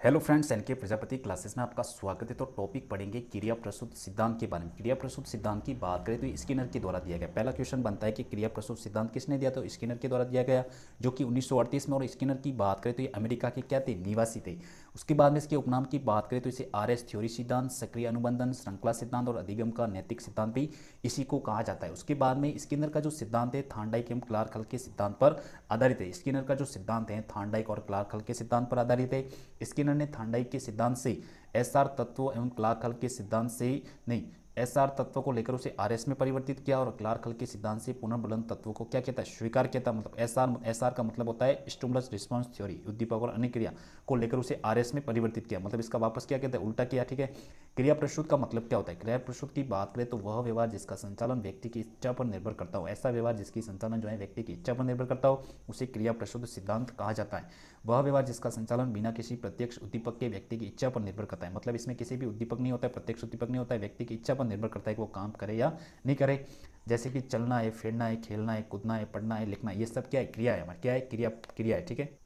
Hello friends, NK Prajapati classes में आपका स्वागत है। तो टॉपिक पढ़ेंगे क्रिया प्रसूत सिद्धांत के बारे में। क्रिया प्रसूत सिद्धांत की बात करें तो स्किनर के द्वारा दिया गया। पहला क्वेश्चन बनता है कि क्रिया प्रसूत सिद्धांत किसने दिया, तो स्किनर के द्वारा दिया गया, जो कि 1938 में। और स्किनर की बात करें तो ये अमेरिका के क्या थे, निवासी थे। उसके बाद में इसके उपनाम की बात करें तो इसे RS थ्योरी सिद्धांत, सक्रिय अनुबंधन, श्रृंखला सिद्धांत और अधिगम का नैतिक सिद्धांत भी इसी को कहा जाता है। उसके बाद में स्किनर का जो सिद्धांत है थार्नडाइक एवं क्लार्क हल के सिद्धांत पर आधारित है। स्किनर का जो सिद्धांत है थार्नडाइक और क्लार्क हल के सिद्धांत पर आधारित है। स्किनर ने थार्नडाइक के सिद्धांत से SR तत्वों एवं क्लार्क हल के सिद्धांत से नहीं, SR तत्व को लेकर उसे RS में परिवर्तित किया और क्लार्क हल के सिद्धांत से पुनर्बलन तत्व को क्या कहता है, स्वीकार किया था। मतलब SR का मतलब होता है स्टिमुलस रिस्पांस थ्योरी, उद्दीपक और अनिक्रिया को लेकर उसे RS में परिवर्तित किया। मतलब इसका वापस क्या कहते हैं, उल्टा किया। ठीक है। क्रिया प्रसूत का मतलब क्या होता है, क्रिया प्रसूत की बात करें तो वह व्यवहार जिसका संचालन व्यक्ति की इच्छा पर निर्भर करता हो, ऐसा व्यवहार जिसकी संचालन जो है व्यक्ति की इच्छा पर निर्भर करता हो, उसे क्रिया प्रसूत सिद्धांत कहा जाता है। वह व्यवहार जिसका संचालन बिना किसी प्रत्यक्ष उद्दीपक के व्यक्ति की इच्छा पर निर्भर करता है। मतलब इसमें किसी भी उद्दीपक नहीं होता है, प्रत्यक्ष उद्दीपक नहीं होता है, व्यक्ति की इच्छा पर निर्भर करता है कि वो काम करे या नहीं करे। जैसे कि चलना है, फिरना है, खेलना है, कूदना है, पढ़ना है, लिखना है, ये सब क्या है, क्रिया है। हमारी क्या है, क्रिया है। ठीक है।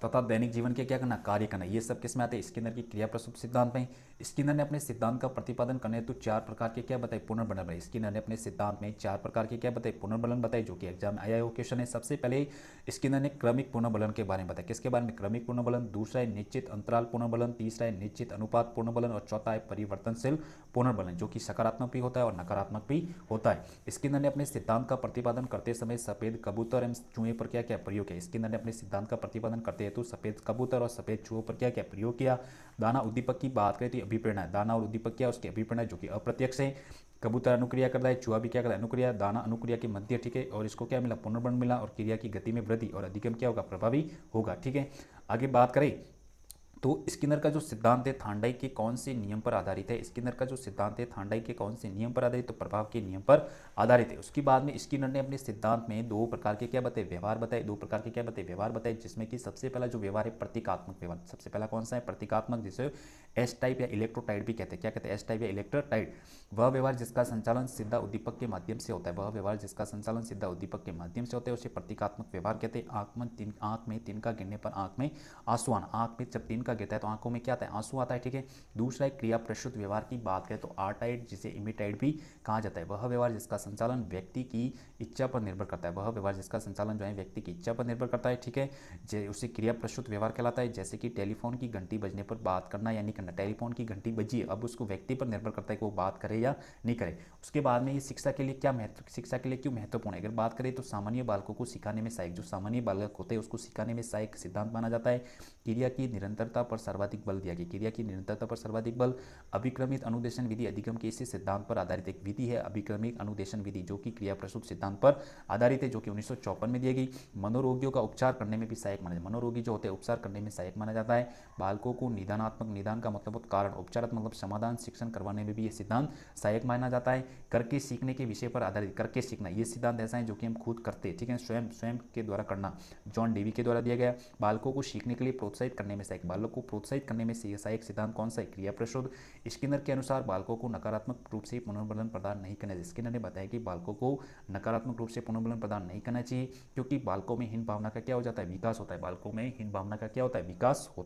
तथा दैनिक जीवन के क्या करना, कार्य करना, ये सब किस में आते हैं, स्किनर की क्रिया प्रसूत सिद्धांत में। स्किनर ने अपने सिद्धांत का प्रतिपादन करने हेतु 4 प्रकार के क्या बताए, पुनर्बलन बताए। स्किनर ने अपने सिद्धांत में 4 प्रकार के क्या बताए, पुनर्बलन बताए, जो कि एग्जाम में आया हुआ क्वेश्चन है। सबसे पहले स्किनर ने क्रमिक पुनर्बलन के बारे में बताया। किसके बारे में, क्रमिक पुनर्बलन। दूसरा है निश्चित अंतराल पुनर्बलन। तीसरा है निश्चित अनुपात पुनर्बलन। और चौथा है परिवर्तनशील पुनर्बलन, जो कि सकारात्मक भी होता है और नकारात्मक भी होता है। स्किनर ने अपने सिद्धांत का प्रतिपादन करते समय सफेद कबूतर एवं चूहे पर क्या क्या प्रयोग किया। स्किनर ने अपने सिद्धांत का प्रतिपादन करते हेतु सफेद कबूतर और सफेद चूहों पर क्या क्या प्रयोग किया। दाना उद्दीपक की बात करें तो अभिप्रेरणा है। दाना और उद्दीपक क्या, उसकी अभिप्रेरणा जो कि अप्रत्यक्ष है। कबूतर अनुक्रिया करता है, चूहा भी क्या करता है, अनुक्रिया। दाना अनुक्रिया के मध्य। ठीक है। और इसको क्या मिला, पुनर्बलन मिला। और क्रिया की गति में वृद्धि और अधिगम क्या होगा, प्रभावी होगा। ठीक है। आगे बात करें तो स्किनर का जो सिद्धांत है थार्नडाइक के कौन से नियम पर आधारित है। स्किनर का जो सिद्धांत है थार्नडाइक के कौन से नियम पर आधारित, तो प्रभाव के नियम पर आधारित है। उसके बाद में स्किनर ने अपने सिद्धांत में 2 प्रकार के क्या बताए, व्यवहार बताए। 2 प्रकार के क्या बताए, व्यवहार बताए, जिसमें कि सबसे पहला जो व्यवहार है प्रतीकात्मक व्यवहार। सबसे पहला कौन सा है, प्रतीकात्मक, जिसे एस टाइप या इलेक्ट्रोटाइड भी कहते हैं। क्या कहते हैं, एस टाइप या इलेक्ट्रोटाइड। वह व्यवहार जिसका संचालन सीधा उद्दीपक के माध्यम से होता है। वह व्यवहार जिसका संचालन सीधा उद्दीपक के माध्यम से होता है उसे प्रतीकात्मक व्यवहार कहते हैं। आंख में तिनका गिरने पर आंख में आंसू आना। आंख में जब तिनका गिरता है तो आंखों में क्या आता है, आंसू आता है। ठीक है। दूसरा है क्रिया प्रसूत व्यवहार की बात करें तो आर्टाइड, जिसे इमिटाइड भी कहा जाता है। वह व्यवहार जिसका संचालन व्यक्ति की इच्छा पर निर्भर करता है। वह व्यवहार जिसका संचालन जो है व्यक्ति की इच्छा पर निर्भर करता है। ठीक है। उसे क्रिया प्रसूत व्यवहार कहलाता है। जैसे कि टेलीफोन की घंटी बजने पर बात करना या नहीं करना। टेलीफोन की घंटी बजी है, अब उसको व्यक्ति पर निर्भर करता है कि वो बात करे या नहीं करे। उसके बाद में ये शिक्षा के लिए क्या महत्व, शिक्षा के लिए क्यों महत्वपूर्ण है, अगर बात करें तो सामान्य बालकों को सिखाने में सहायक, जो सामान्य बालक होते हैं उसको सिखाने में सहायक सिद्धांत माना जाता है। क्रिया की निरंतरता पर सर्वाधिक बल दिया गया। क्रिया की निरंतरता पर सर्वाधिक बल। अभिक्रमित अनुदेशन विधि अधिगम के इसी सिद्धांत पर आधारित एक विधि है, अभिक्रमित अनुदेशन विधि, जो कि क्रिया प्रसूत सिद्धांत पर आधारित है, जो कि 1954 में दी गई। मनोरोगियों का उपचार करने में भी सहायक माना जाता है। मनोरोगी जो होते हैं उपचार करने में सहायक माना जाता है। बालकों को निदानात्मक, निदान का मतलब कारण, उपचारात्मक मतलब समाधान, शिक्षण करवाने में भी ये सिद्धांत सहायक माना जाता है। करके सीखने के विषय पर आधारित, करके सीखना, ये सिद्धांत ऐसा है जो कि हम खुद करते हैं। ठीक है। स्वयं स्वयं के द्वारा करना, जॉन डेवी के द्वारा दिया गया। बालकों को सीखने के लिए प्रोत्साहित करने में सहायक, बालकों को प्रोत्साहित करने में सहायक सिद्धांत कौन सा है, क्रिया प्रसूत। स्किनर के अनुसार बालकों को नकारात्मक रूप से पुनर्बलन प्रदान नहीं करना चाहिए। स्किनर ने बताया कि बालकों को नकारात्मक रूप से पुनर्बलन प्रदान नहीं करना चाहिए, क्योंकि बालकों में हीन भावना का क्या हो जाता है, विकास होता है। बालकों में हीन भावना का क्या होता है, विकास होता है।